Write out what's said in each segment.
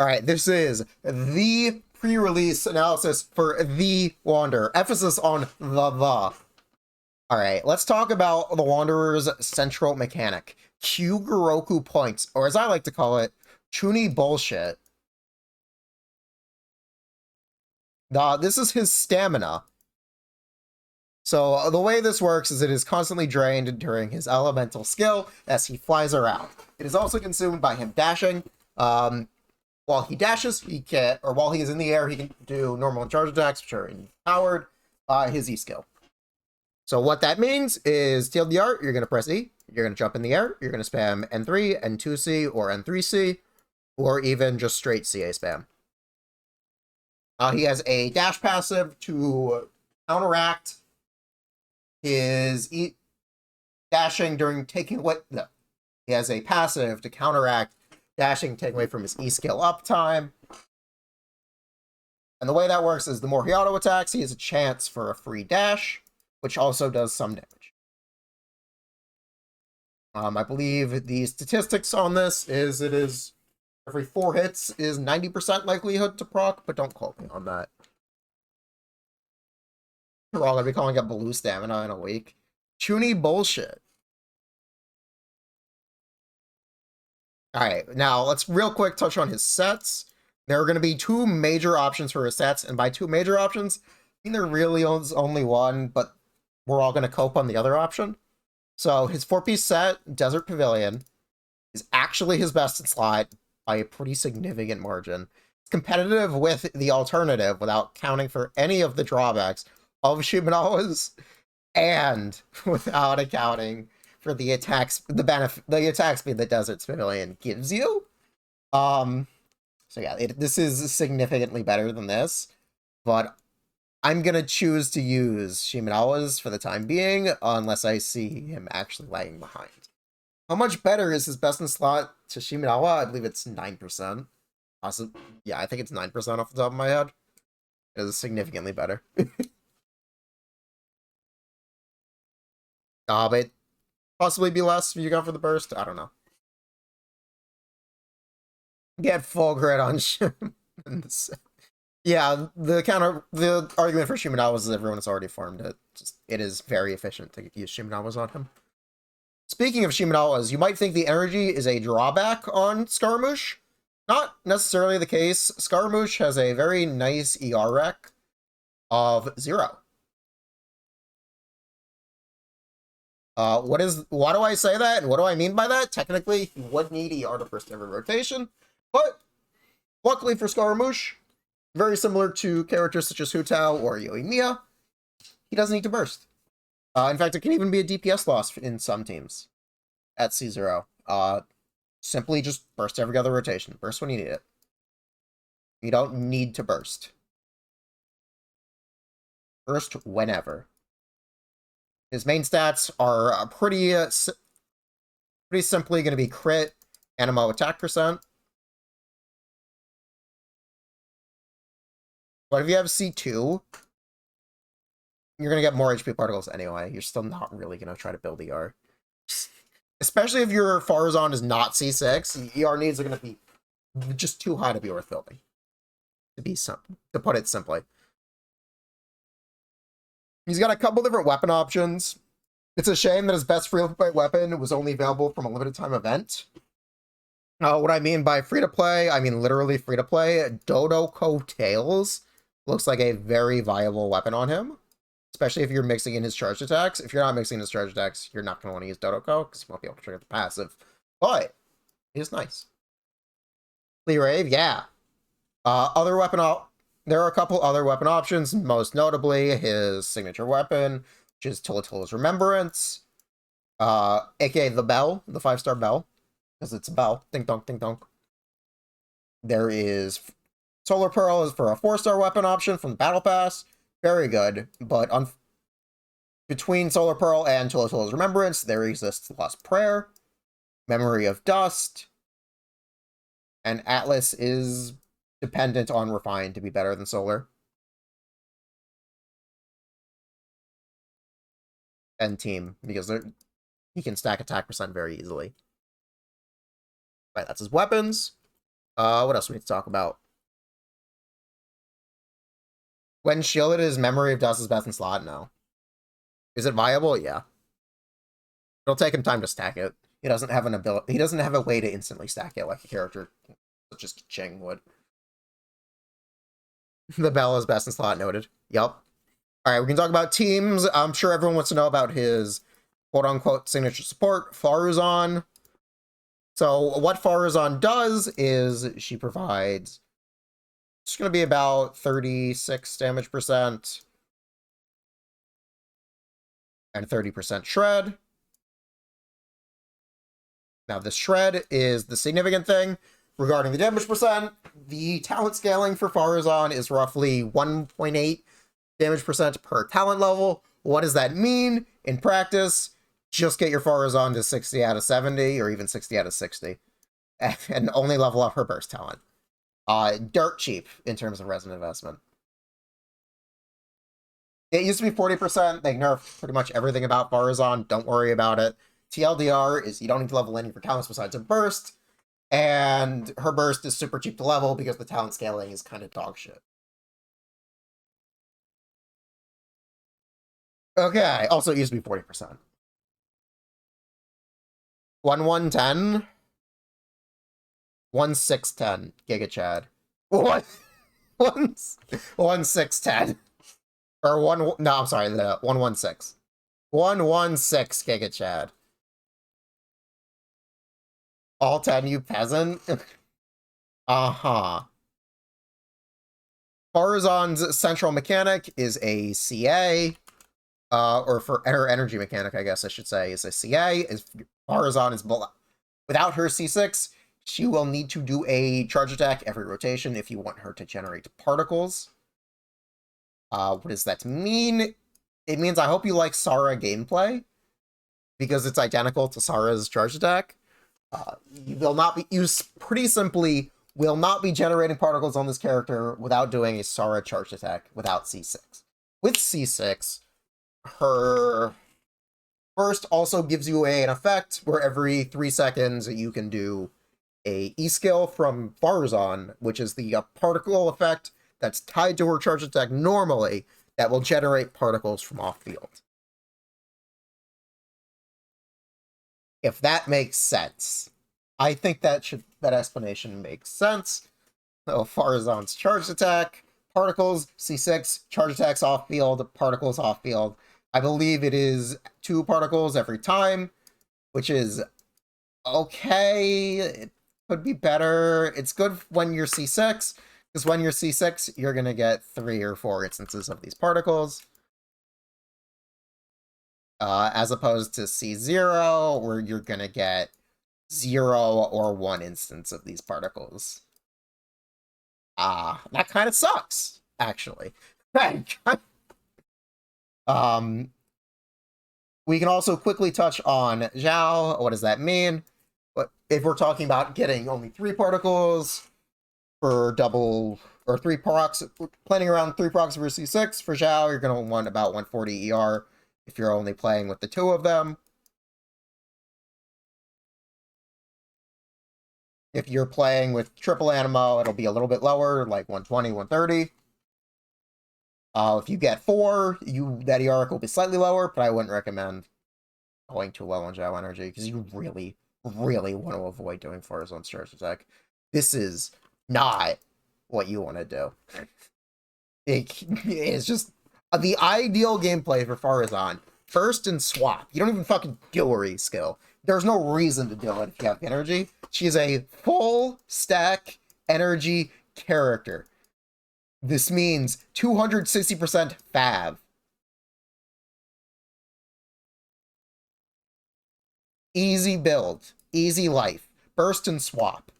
Alright, this is the pre-release analysis for the Wanderer. Emphasis on the. Alright, let's talk about the Wanderer's central mechanic. Kyuguroku points, or as I like to call it, Chuni bullshit. This is his stamina. So the way this works is it is constantly drained during his elemental skill as he flies around. It is also consumed by him dashing. While he dashes, he can, or while he is in the air, he can do normal charge attacks, which are empowered by his E skill. So what that means is TLDR, you're going to press E, you're going to jump in the air, you're going to spam N3, N2C, or N3C, or even just straight CA spam. He has a dash passive to counteract his dashing during taking away. No, he has a passive to counteract dashing, taking away from his E skill uptime. And the way that works is the more he auto attacks, he has a chance for a free dash, which also does some damage. I believe the statistics on this is it is every 4 hits is 90% likelihood to proc, but don't quote me on that. We're all gonna be calling it blue stamina in a week. Chuni bullshit. Alright, now let's real quick touch on his sets. There are going to be 2 major options for his sets, and by 2 major options, I mean there really is only one, but we're all going to cope on the other option. So his 4-piece set, Desert Pavilion, is actually his best in slot by a pretty significant margin. It's competitive with the alternative without counting for any of the drawbacks of Shimenawa's, and without accounting for the attacks, the attack speed that Desert Pavilion gives you. So yeah, this is significantly better than this, but I'm gonna choose to use Shimenawa's for the time being, unless I see him actually lagging behind. How much better is his best in slot to Shimenawa? I believe it's 9%. Also, yeah, I think it's 9% off the top of my head. It is significantly better. But possibly be less if you go for the burst. I don't know. Get full grid on Shim. Yeah, the argument for Shimenawas is everyone has already farmed it. It is very efficient to use Shimenawas on him. Speaking of Shimenawas, you might think the energy is a drawback on Scaramouche. Not necessarily the case. Scaramouche has a very nice ER rec of 0. Why do I say that, and what do I mean by that? Technically, he would need ER to burst every rotation, but luckily for Scaramouche, very similar to characters such as Hu Tao or Yoimiya, he doesn't need to burst. In fact, it can even be a DPS loss in some teams at C0. Simply just burst every other rotation. Burst when you need it. You don't need to burst. Burst whenever. His main stats are pretty simply going to be crit, animo attack percent. But if you have C2, you're going to get more HP particles anyway. You're still not really going to try to build ER. Especially if your Faruzan is not C6, ER needs are going to be just too high to be worth building. To put it simply. He's got a couple different weapon options. It's a shame that his best free-to-play weapon was only available from a limited-time event. What I mean by free-to-play, I mean literally free-to-play. Dodoko Tails looks like a very viable weapon on him, especially if you're mixing in his charged attacks. If you're not mixing his charged attacks, you're not going to want to use Dodoko, because you won't be able to trigger the passive. But it is nice. Lee Rave, yeah. There are a couple other weapon options, most notably his signature weapon, which is Tolotolo's Remembrance, aka the Bell, the 5-star Bell, because it's a bell. Ding donk, ding donk. There is Solar Pearl is for a 4-star weapon option from the Battle Pass. Very good, but between Solar Pearl and Tolotolo's Remembrance, there exists Lost Prayer, Memory of Dust, and Atlas is dependent on Refine to be better than Solar. And Team, because he can stack attack percent very easily. Right, that's his weapons. What else do we need to talk about? When shielded, is Memory of Dust his best in slot? No. Is it viable? Yeah. It'll take him time to stack it. He doesn't have an ability. He doesn't have a way to instantly stack it like a character such as Ching would. The Bell is best in slot, noted. Yup. Alright, we can talk about teams. I'm sure everyone wants to know about his quote-unquote signature support, Faruzan. So what Faruzan does is she provides... It's going to be about 36 damage percent and 30% shred. Now, the shred is the significant thing. Regarding the damage percent, the talent scaling for Faruzan is roughly 1.8 damage percent per talent level. What does that mean? In practice, just get your Faruzan to 60 out of 70 or even 60 out of 60 and only level up her burst talent. Dirt cheap in terms of resin investment. It used to be 40%. They nerfed pretty much everything about Faruzan. Don't worry about it. TLDR is you don't need to level any of your talents besides her burst. And her burst is super cheap to level because the talent scaling is kind of dog shit. Okay, also it used to be 40%. 1110. 1610 Giga Chad. What? 1610. Or no, I'm sorry, the 116. 116 Giga Chad. All 10, you peasant. Uh-huh. Faruzan's central mechanic is a CA. Or for her energy mechanic, I guess I should say, is a CA. Faruzan is without her C6, she will need to do a charge attack every rotation if you want her to generate particles. What does that mean? It means I hope you like Sara gameplay, because it's identical to Sara's charge attack. You will not be, you pretty simply will not be generating particles on this character without doing a Sara charge attack without C6. With C6, her burst also gives you an effect where every 3 seconds you can do a E-skill from Faruzan, which is the particle effect that's tied to her charge attack normally that will generate particles from off-field. If that makes sense. I think that explanation makes sense. So Faruzan's charge attack, particles, C6, charge attacks off-field, particles off-field. I believe it is 2 particles every time, which is okay. It could be better. It's good when you're C6, because when you're C6, you're going to get 3 or 4 instances of these particles. As opposed to C0, where you're going to get 0 or 1 instance of these particles. That kind of sucks, actually. We can also quickly touch on Zhao. What does that mean? But if we're talking about getting only 3 particles for double, or 3 procs, planning around 3 procs for C6, for Zhao, you're going to want about 140 ER if you're only playing with the 2 of them. If you're playing with triple Animo, it'll be a little bit lower, like 120, 130. If you get 4, that ERC will be slightly lower, but I wouldn't recommend going too low on Zhao energy, because you really, really want to avoid doing Faruzan's charge attack. This is not what you want to do. It's just the ideal gameplay for Faruzan. First and swap. You don't even fucking do a re-skill. There's no reason to do it if you have energy. She is a full stack energy character. This means 260% fav. Easy build. Easy life. Burst and swap.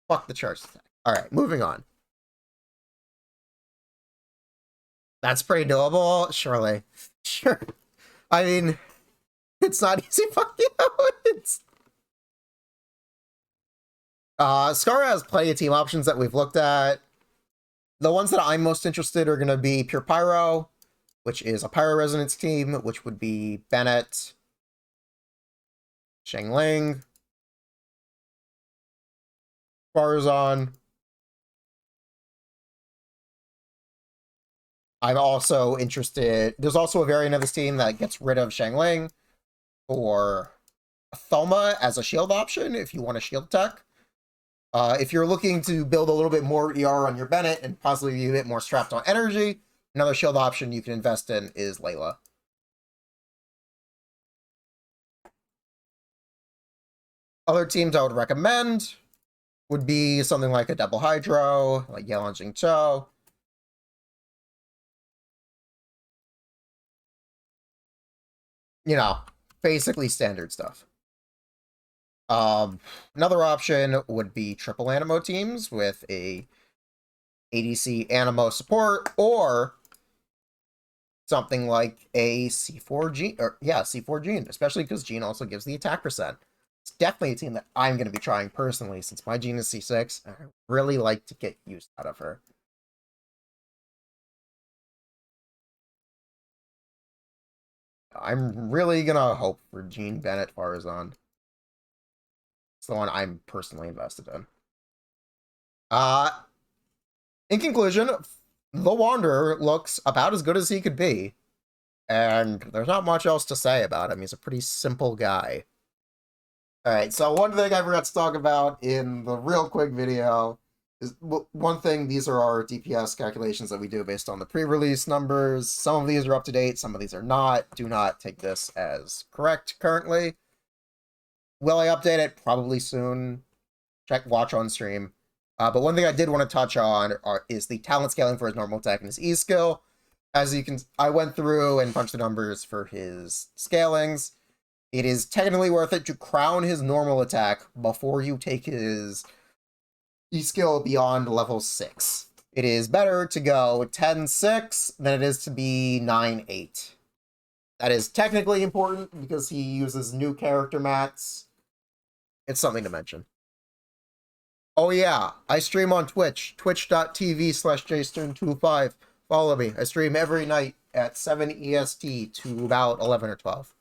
Fuck the charge attack. Alright, moving on. That's pretty doable, surely. Sure. I mean, it's not easy fucking out. Scar has plenty of team options that we've looked at. The ones that I'm most interested are going to be Pure Pyro, which is a Pyro Resonance team, which would be Bennett, Shengling, Faruzan. I'm also interested. There's also a variant of this team that gets rid of Xiangling or Thoma as a shield option if you want a shield tech. If you're looking to build a little bit more ER on your Bennett and possibly be a bit more strapped on energy, another shield option you can invest in is Layla. Other teams I would recommend would be something like a double Hydro, like Yelan Jingzhou. You know, basically standard stuff. Another option would be triple Animo teams with a ADC Animo support, or something like a C4 Gene, or yeah, C4 Gene, especially because Gene also gives the attack percent. It's definitely a team that I'm going to be trying personally, since my Gene is C6. I really like to get use out of her. I'm really going to hope for Gene Bennett Faruzan. It's the one I'm personally invested in. In conclusion, the Wanderer looks about as good as he could be, and there's not much else to say about him. He's a pretty simple guy. Alright, so one thing I forgot to talk about in the real quick video is, one thing, these are our DPS calculations that we do based on the pre-release numbers. Some of these are up to date, some of these are not. Do not take this as correct currently. Will I update it? Probably soon. Watch on stream. But one thing I did want to touch on is the talent scaling for his normal attack and his E skill. As you can, I went through and punched the numbers for his scalings. It is technically worth it to crown his normal attack before you take his E skill beyond level 6. It is better to go 10-6 than it is to be 9-8. That is technically important because he uses new character mats. It's something to mention. Oh yeah, I stream on Twitch, twitch.tv/jstern25. Follow me. I stream every night at 7 EST to about 11 or 12.